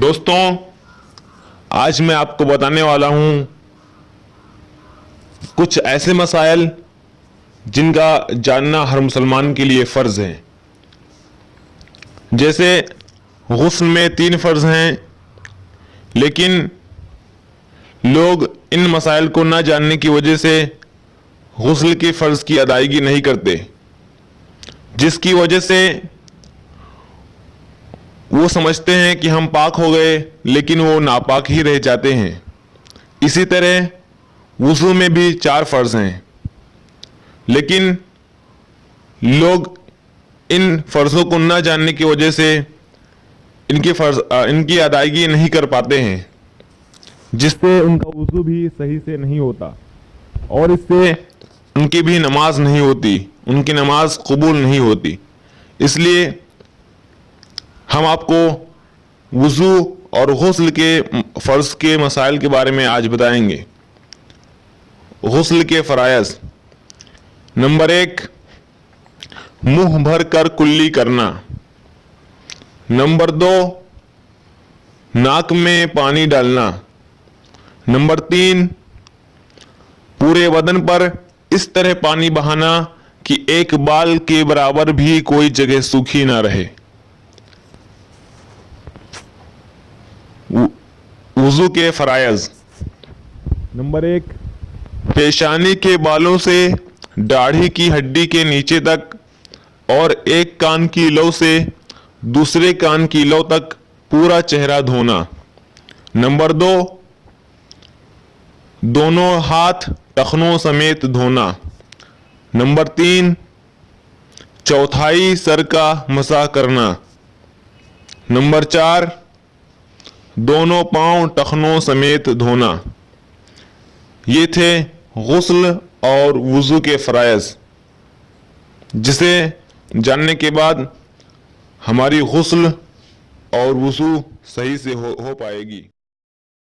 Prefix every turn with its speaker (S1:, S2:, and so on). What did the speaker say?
S1: دوستوں، آج میں آپ کو بتانے والا ہوں کچھ ایسے مسائل جن کا جاننا ہر مسلمان کے لیے فرض ہے۔ جیسے غسل میں 3 فرض ہیں، لیکن لوگ ان مسائل کو نہ جاننے کی وجہ سے غسل کے فرض کی ادائیگی نہیں کرتے، جس کی وجہ سے وہ سمجھتے ہیں کہ ہم پاک ہو گئے، لیکن وہ ناپاک ہی رہ جاتے ہیں۔ اسی طرح وضو میں بھی 4 فرض ہیں، لیکن لوگ ان فرضوں کو نہ جاننے کی وجہ سے ان کی ادائیگی نہیں کر پاتے ہیں، جس سے ان کا وضو بھی صحیح سے نہیں ہوتا، اور اس سے ان کی بھی نماز نہیں ہوتی، ان کی نماز قبول نہیں ہوتی۔ اس لیے ہم آپ کو وضو اور غسل کے فرض کے مسائل کے بارے میں آج بتائیں گے۔ غسل کے فرائض: نمبر 1، منہ بھر کر کلی کرنا۔ نمبر 2، ناک میں پانی ڈالنا۔ نمبر 3، پورے بدن پر اس طرح پانی بہانا کہ ایک بال کے برابر بھی کوئی جگہ سوکھی نہ رہے۔ وضو کے فرائض: نمبر 1، پیشانی کے بالوں سے داڑھی کی ہڈی کے نیچے تک اور ایک کان کی لو سے دوسرے کان کی لو تک پورا چہرہ دھونا۔ نمبر 2، دونوں ہاتھ ٹخنوں سمیت دھونا۔ نمبر 3، چوتھائی سر کا مسح کرنا۔ نمبر 4، دونوں پاؤں ٹخنوں سمیت دھونا۔ یہ تھے غسل اور وضو کے فرائض، جسے جاننے کے بعد ہماری غسل اور وضو صحیح سے ہو پائے گی۔